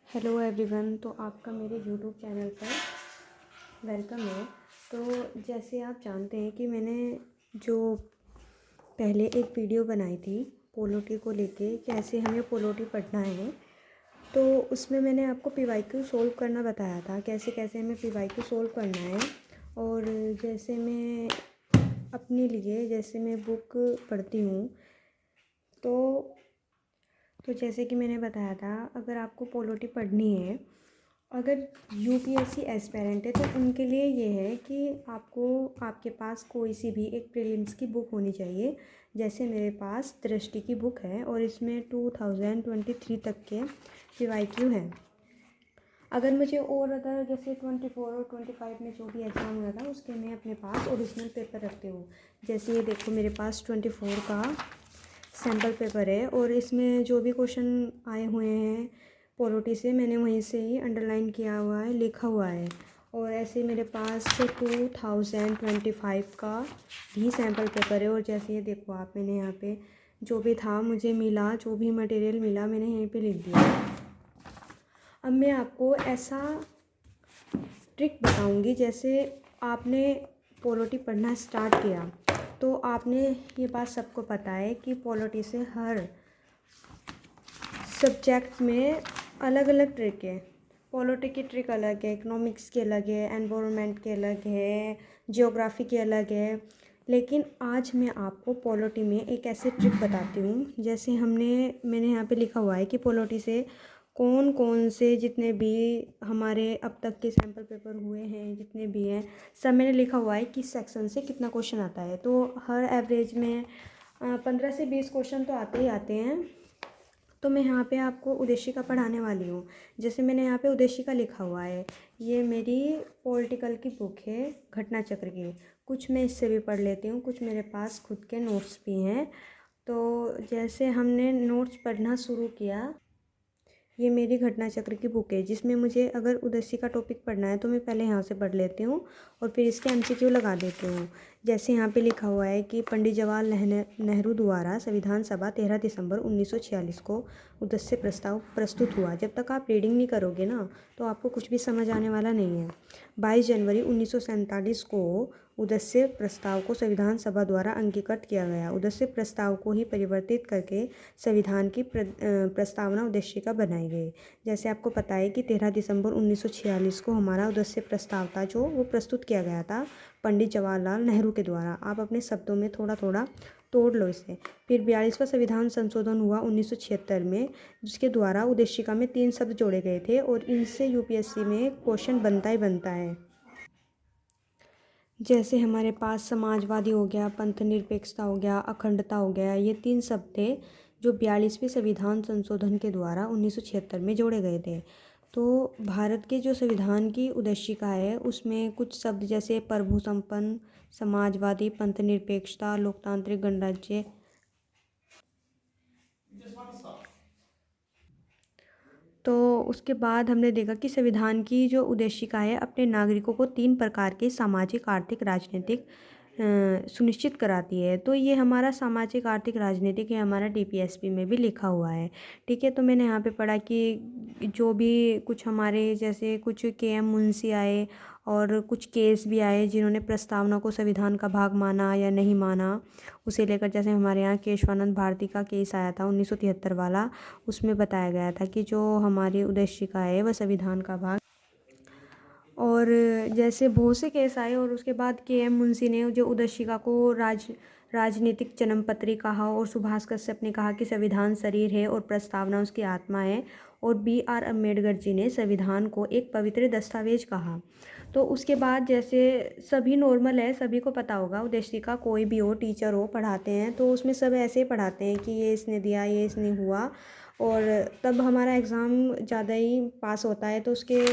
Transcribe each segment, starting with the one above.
Hello everyone. तो आपका मेरे यूट्यूब चैनल पर वेलकम है। तो जैसे आप जानते हैं कि मैंने जो पहले एक वीडियो बनाई थी पोलोटी को लेके, कैसे हमें पोलोटी पढ़ना है, तो उसमें मैंने आपको पीवाईक्यू सोल्व करना बताया था, कैसे कैसे हमें पीवाईक्यू सोल्व करना है। और जैसे मैं अपने लिए जैसे मैं बुक पढ़ती हूँ तो जैसे कि मैंने बताया था, अगर आपको पोलोटी पढ़नी है, अगर यूपीएससी एस्पेरेंट है तो उनके लिए ये है कि आपको आपके पास कोई सी भी एक प्रीलिम्स की बुक होनी चाहिए। जैसे मेरे पास दृष्टि की बुक है और इसमें 2023 तक के पीवाईक्यू हैं। अगर मुझे और अगर जैसे 24 और 25 में जो भी एग्ज़ाम हुआ था उसके मैं अपने पास ओरिजिनल पेपर रखती हूँ। जैसे ये देखो, मेरे पास 24 का सैम्पल पेपर है और इसमें जो भी क्वेश्चन आए हुए हैं पोलोटी से, मैंने वहीं से ही अंडरलाइन किया हुआ है, लिखा हुआ है। और ऐसे मेरे पास 2025 का भी सैम्पल पेपर है। और जैसे ये देखो आप, मैंने यहाँ पे जो भी था मुझे मिला, जो भी मटेरियल मिला मैंने यहीं पे लिख दिया। अब मैं आपको ऐसा ट्रिक बताऊंगी, जैसे आपने पोलोटी पढ़ना स्टार्ट किया तो आपने ये बात सबको पता है कि पोलोटी से हर सब्जेक्ट में अलग अलग ट्रिक है। पॉलिटी की ट्रिक अलग है, इकोनॉमिक्स की अलग है, एनवायरनमेंट की अलग है, जियोग्राफी की अलग है। लेकिन आज मैं आपको पॉलिटी में एक ऐसी ट्रिक बताती हूँ, जैसे मैंने यहाँ पे लिखा हुआ है कि पॉलिटी से कौन कौन से जितने भी हमारे अब तक के सैम्पल पेपर हुए हैं, जितने भी हैं, सब मैंने लिखा हुआ है कि सेक्शन से कितना क्वेश्चन आता है। तो हर एवरेज में 15 से 20 क्वेश्चन तो आते ही आते हैं। तो मैं यहाँ पे आपको उद्देशिका पढ़ाने वाली हूँ। जैसे मैंने यहाँ पे उद्देशिका लिखा हुआ है, ये मेरी पॉलिटिकल की बुक है, घटना चक्र की। कुछ मैं इससे भी पढ़ लेती हूँ, कुछ मेरे पास खुद के नोट्स भी हैं। तो जैसे हमने नोट्स पढ़ना शुरू किया, ये मेरी घटना चक्र की बुक है, जिसमें मुझे अगर उद्देश्य का टॉपिक पढ़ना है तो मैं पहले यहाँ से पढ़ लेती हूँ और फिर इसके एमसीक्यू लगा देती हूँ। जैसे यहाँ पे लिखा हुआ है कि पंडित जवाहरलाल नेहरू द्वारा संविधान सभा 13 दिसंबर 1946 को उद्देश्य प्रस्ताव प्रस्तुत हुआ। जब तक आप रीडिंग नहीं करोगे ना तो आपको कुछ भी समझ आने वाला नहीं है। 22 जनवरी 1947 को उद्देश्य प्रस्ताव को संविधान सभा द्वारा अंगीकृत किया गया। उद्देश्य प्रस्ताव को ही परिवर्तित करके संविधान की प्रस्तावना उद्देशिका बनाई गई। जैसे आपको पता है कि 13 दिसंबर 1946 को हमारा उद्देश्य प्रस्ताव था जो वो प्रस्तुत किया गया था पंडित जवाहरलाल नेहरू के द्वारा। आप अपने शब्दों में थोड़ा थोड़ा तोड़ लो इसे। फिर 42वां संविधान संशोधन हुआ 1976 में, जिसके द्वारा उद्देशिका में 3 शब्द जोड़े गए थे और इनसे यूपीएससी में क्वेश्चन बनता ही बनता है। जैसे हमारे पास समाजवादी हो गया, पंथ निरपेक्षता हो गया, अखंडता हो गया, ये 3 शब्द थे जो 42वें संविधान संशोधन के द्वारा 1976 में जोड़े गए थे। तो भारत के जो संविधान की उद्देशिका है उसमें कुछ शब्द जैसे प्रभु संपन्न, समाजवादी, पंथ निरपेक्षता, लोकतांत्रिक गणराज्य। तो उसके बाद हमने देखा कि संविधान की जो उद्देशिका है अपने नागरिकों को 3 प्रकार के सामाजिक, आर्थिक, राजनीतिक सुनिश्चित कराती है। तो ये हमारा सामाजिक, आर्थिक, राजनीतिक ये हमारा डीपीएसपी में भी लिखा हुआ है। ठीक है, तो मैंने यहाँ पे पढ़ा कि जो भी कुछ हमारे जैसे कुछ केएम मुंशी आए और कुछ केस भी आए जिन्होंने प्रस्तावना को संविधान का भाग माना या नहीं माना, उसे लेकर जैसे हमारे यहाँ केशवानंद भारती का केस आया था 1973 वाला। उसमें बताया गया था कि जो हमारी उद्देशिका है वह संविधान का भाग। और जैसे बहुत से केस आए और उसके बाद केएम मुंशी ने जो उद्देशिका को राजनीतिक जन्मपत्री कहा और सुभाष कश्यप ने कहा कि संविधान शरीर है और प्रस्तावना उसकी आत्मा है। और बीआर अम्बेडकर जी ने संविधान को एक पवित्र दस्तावेज कहा। तो उसके बाद जैसे सभी नॉर्मल है, सभी को पता होगा, उद्देशिका कोई भी हो, टीचर हो, पढ़ाते हैं तो उसमें सब ऐसे ही पढ़ाते हैं कि ये इसने दिया, ये इसने हुआ। और तब हमारा एग्ज़ाम ज़्यादा ही पास होता है तो उसके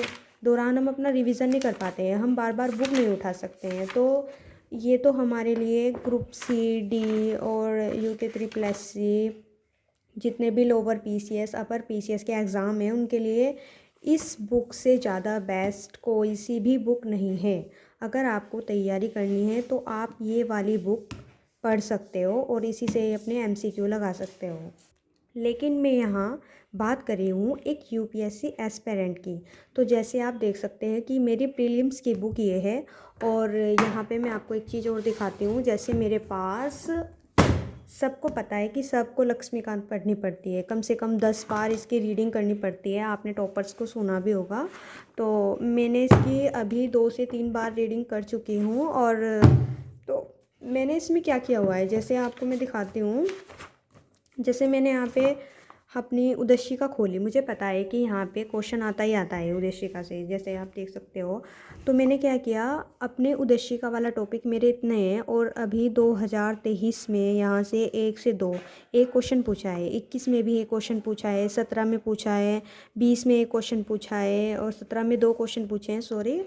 दौरान हम अपना रिवीजन नहीं कर पाते हैं, हम बार बार बुक नहीं उठा सकते हैं। तो ये तो हमारे लिए ग्रुप सी, डी और यूके 3+C, जितने भी लोअर पीसीएस, अपर पीसीएस के एग्ज़ाम हैं उनके लिए इस बुक से ज़्यादा बेस्ट कोई सी भी बुक नहीं है। अगर आपको तैयारी करनी है तो आप ये वाली बुक पढ़ सकते हो और इसी से अपने एमसीक्यू लगा सकते हो। लेकिन मैं यहाँ बात कर रही हूँ एक यूपीएससी एस्पेरेंट की। तो जैसे आप देख सकते हैं कि मेरी प्रीलिम्स की बुक ये है। और यहाँ पे मैं आपको एक चीज़ और दिखाती हूँ। जैसे मेरे पास सबको पता है कि सबको लक्ष्मीकांत पढ़नी पड़ती है, कम से कम 10 बार इसकी रीडिंग करनी पड़ती है। आपने टॉपर्स को सुना भी होगा। तो मैंने इसकी अभी 2 से 3 बार रीडिंग कर चुकी हूँ। और तो मैंने इसमें क्या किया हुआ है, जैसे आपको मैं दिखाती हूँ। जैसे मैंने यहाँ पे अपनी उद्देशिका खोली, मुझे पता है कि यहाँ पे क्वेश्चन आता ही आता है उद्देशिका से, जैसे आप देख सकते हो। तो मैंने क्या किया, अपने उद्देशिका वाला टॉपिक मेरे इतने हैं और अभी 2023 में यहाँ से 1 से 2 एक क्वेश्चन पूछा है, 21 में भी एक क्वेश्चन पूछा है, 17 में पूछा है, 20 में एक क्वेश्चन पूछा है और 17 में 2 क्वेश्चन पूछे हैं, सॉरी।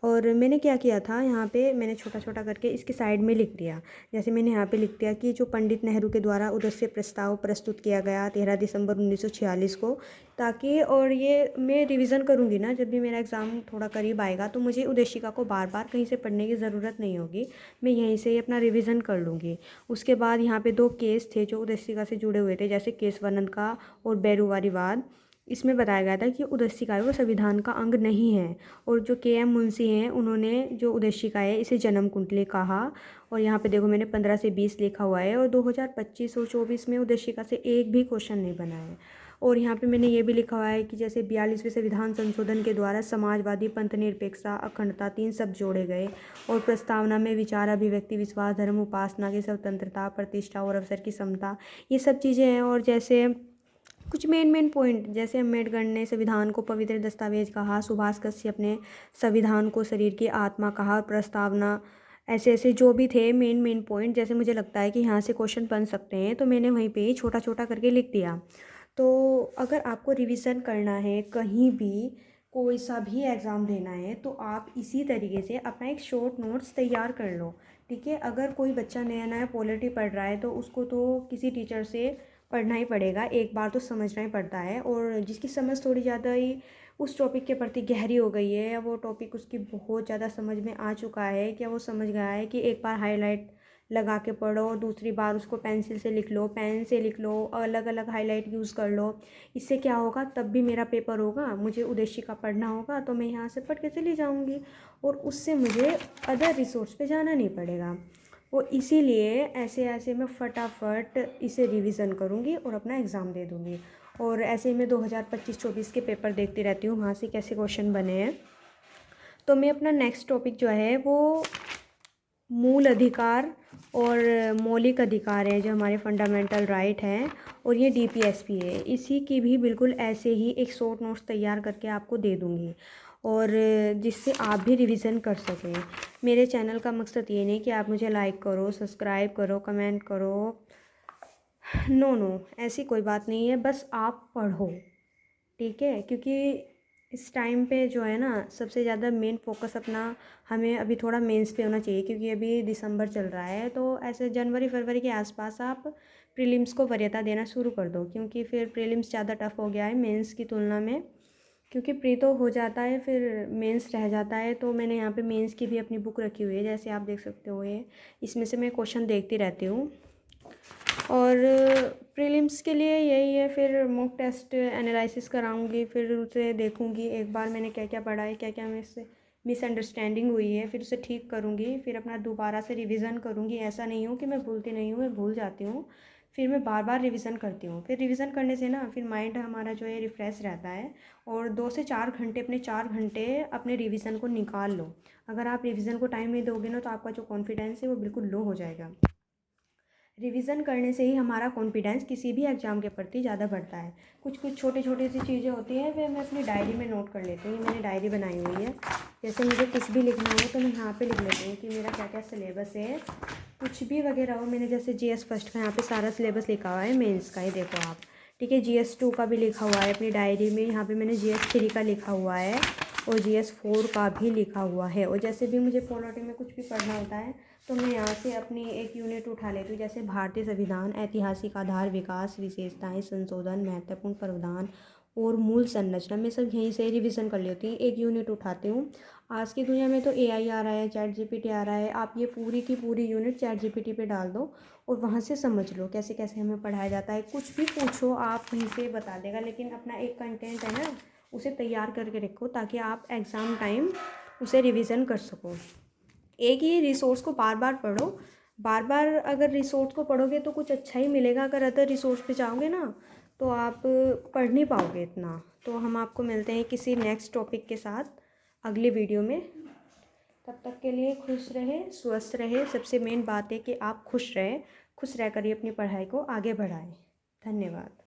और मैंने क्या किया था, यहाँ पे मैंने छोटा छोटा करके इसके साइड में लिख दिया। जैसे मैंने यहाँ पे लिख दिया कि जो पंडित नेहरू के द्वारा उद्देश्य प्रस्ताव प्रस्तुत किया गया 13 दिसंबर 1946 को, ताकि और ये मैं रिवीजन करूँगी ना जब भी मेरा एग्ज़ाम थोड़ा करीब आएगा, तो मुझे उद्देशिका को बार बार कहीं से पढ़ने की ज़रूरत नहीं होगी। मैं यहीं से ही अपना रिवीजन कर लूँगी। उसके बाद यहाँ पे 2 केस थे जो उद्देशिका से जुड़े हुए थे, जैसे केशवानंद का और बेरुवारी वाद। इसमें बताया गया था कि उद्देशिका है वो संविधान का अंग नहीं है। और जो के.एम. मुंशी हैं, उन्होंने जो उद्देशिका है इसे जन्म कुंडली कहा। और यहाँ पे देखो मैंने 15 से 20 लिखा हुआ है। और 2025 और 24 में उद्देशिका से एक भी क्वेश्चन नहीं बना है। और यहाँ पे मैंने ये भी लिखा हुआ है कि जैसे 42वें संविधान संशोधन के द्वारा समाजवादी, पंथ निरपेक्षता, अखंडता 3 शब्द जोड़े गए। और प्रस्तावना में विचार, अभिव्यक्ति, विश्वास, धर्म, उपासना की स्वतंत्रता, प्रतिष्ठा और अवसर की समता, ये सब चीज़ें हैं। और जैसे कुछ मेन पॉइंट, जैसे अम्बेडकर ने संविधान को पवित्र दस्तावेज कहा, सुभाष कश्यप ने संविधान को शरीर की आत्मा कहा, और प्रस्तावना, ऐसे ऐसे जो भी थे मेन पॉइंट, जैसे मुझे लगता है कि यहाँ से क्वेश्चन बन सकते हैं, तो मैंने वहीं पे ही छोटा छोटा करके लिख दिया। तो अगर आपको रिवीजन करना है, कहीं भी कोई सा भी एग्ज़ाम देना है, तो आप इसी तरीके से अपना एक शॉर्ट नोट्स तैयार कर लो। ठीक है, अगर कोई बच्चा नया नया पॉलिटी पढ़ रहा है तो उसको तो किसी टीचर से पढ़ना ही पड़ेगा, एक बार तो समझना ही पड़ता है। और जिसकी समझ थोड़ी ज़्यादा ही उस टॉपिक के प्रति गहरी हो गई है, या वो टॉपिक उसकी बहुत ज़्यादा समझ में आ चुका है, क्या वो समझ गया है कि एक बार हाईलाइट लगा के पढ़ो, दूसरी बार उसको पेंसिल से लिख लो, पेन से लिख लो, अलग अलग हाईलाइट यूज़ कर लो। इससे क्या होगा, तब भी मेरा पेपर होगा, मुझे उद्देशिका पढ़ना होगा, तो मैं यहाँ से पढ़ के चली जाऊँगी और उससे मुझे अदर रिसोर्स पे जाना नहीं पड़ेगा। वो इसीलिए ऐसे ऐसे मैं फटाफट इसे रिवीजन करूँगी और अपना एग्ज़ाम दे दूँगी। और ऐसे ही मैं 2025-24 के पेपर देखती रहती हूँ, वहाँ से कैसे क्वेश्चन बने हैं। तो मैं अपना नेक्स्ट टॉपिक जो है वो मूल अधिकार और मौलिक अधिकार है, जो हमारे फंडामेंटल राइट हैं, और ये डीपीएसपी है, इसी की भी बिल्कुल ऐसे ही एक शॉर्ट नोट्स तैयार करके आपको दे दूँगी, और जिससे आप भी रिवीजन कर सकें। मेरे चैनल का मकसद ये नहीं कि आप मुझे लाइक करो, सब्सक्राइब करो, कमेंट करो, नो, ऐसी कोई बात नहीं है, बस आप पढ़ो। ठीक है, क्योंकि इस टाइम पे जो है ना, सबसे ज़्यादा मेन फोकस अपना हमें अभी थोड़ा मेंस पे होना चाहिए, क्योंकि अभी दिसंबर चल रहा है। तो ऐसे जनवरी फरवरी के आसपास आप प्रीलिम्स को वरीयता देना शुरू कर दो, क्योंकि फिर प्रीलिम्स ज़्यादा टफ हो गया है मेंस की तुलना में। क्योंकि प्री तो हो जाता है, फिर मेंस रह जाता है। तो मैंने यहाँ पे मेंस की भी अपनी बुक रखी हुई है, जैसे आप देख सकते हो, ये इसमें से मैं क्वेश्चन देखती रहती हूँ। और प्रीलिम्स के लिए यही है, फिर मॉक टेस्ट एनालिसिस कराऊंगी, फिर उसे देखूंगी एक बार मैंने क्या क्या पढ़ा है, क्या क्या मिसअंडरस्टैंडिंग हुई है, फिर उसे ठीक करूंगी, फिर अपना दोबारा से रिवीजन करूंगी। ऐसा नहीं हो कि मैं भूलती नहीं हूँ, मैं भूल जाती हूँ, फिर मैं बार बार रिवीजन करती हूँ। फिर रिवीजन करने से ना, फिर माइंड हमारा जो है रिफ़्रेश रहता है। और 2 से 4 घंटे, अपने 4 घंटे अपने रिवीजन को निकाल लो। अगर आप रिवीजन को टाइम नहीं दोगे ना, तो आपका जो कॉन्फिडेंस है वो बिल्कुल लो हो जाएगा। रिवीजन करने से ही हमारा कॉन्फिडेंस किसी भी एग्ज़ाम के प्रति ज़्यादा बढ़ता है। कुछ कुछ छोटी छोटी सी चीज़ें होती हैं, वे मैं अपनी डायरी में नोट कर लेती हूँ। मैंने डायरी बनाई हुई है, जैसे मुझे कुछ भी लिखना हो तो मैं यहाँ पे लिख लेती हूँ कि मेरा क्या क्या सिलेबस है, कुछ भी वगैरह हो। मैंने जैसे जीएस फर्स्ट का यहाँ पे सारा सिलेबस लिखा हुआ है, मेंस का ही देखो आप। ठीक है, जीएस 2 का भी लिखा हुआ है अपनी डायरी में। यहाँ पे मैंने जीएस 3 का लिखा हुआ है और जीएस 4 का भी लिखा हुआ है। और जैसे भी मुझे पॉलिटी में कुछ भी पढ़ना होता है, तो मैं यहाँ से अपनी एक यूनिट उठा लेती हूँ, जैसे भारतीय संविधान, ऐतिहासिक आधार, विकास, विशेषताएं, संशोधन, महत्वपूर्ण प्रावधान और मूल संरचना, मैं सब यहीं से रिवीजन कर लेती हूँ, एक यूनिट उठाती हूँ। आज की दुनिया में तो एआई आ रहा है, चैट जीपीटी आ रहा है, आप ये पूरी की पूरी यूनिट चैट जीपीटी पे डाल दो और वहाँ से समझ लो कैसे कैसे हमें पढ़ाया जाता है। कुछ भी पूछो आप वहीं से बता देगा, लेकिन अपना एक कंटेंट है ना, उसे तैयार करके रखो ताकि आप एग्ज़ाम टाइम उसे रिवीजन कर सको। एक ही रिसोर्स को बार बार पढ़ो। बार बार अगर रिसोर्स को पढ़ोगे तो कुछ अच्छा ही मिलेगा, अगर अदर रिसोर्स पे जाओगे ना तो आप पढ़ नहीं पाओगे इतना। तो हम आपको मिलते हैं किसी नेक्स्ट टॉपिक के साथ अगली वीडियो में। तब तक के लिए खुश रहे, स्वस्थ रहे। सबसे मेन बात है कि आप खुश रहें, खुश रह कर ही अपनी पढ़ाई को आगे बढ़ाएं। धन्यवाद।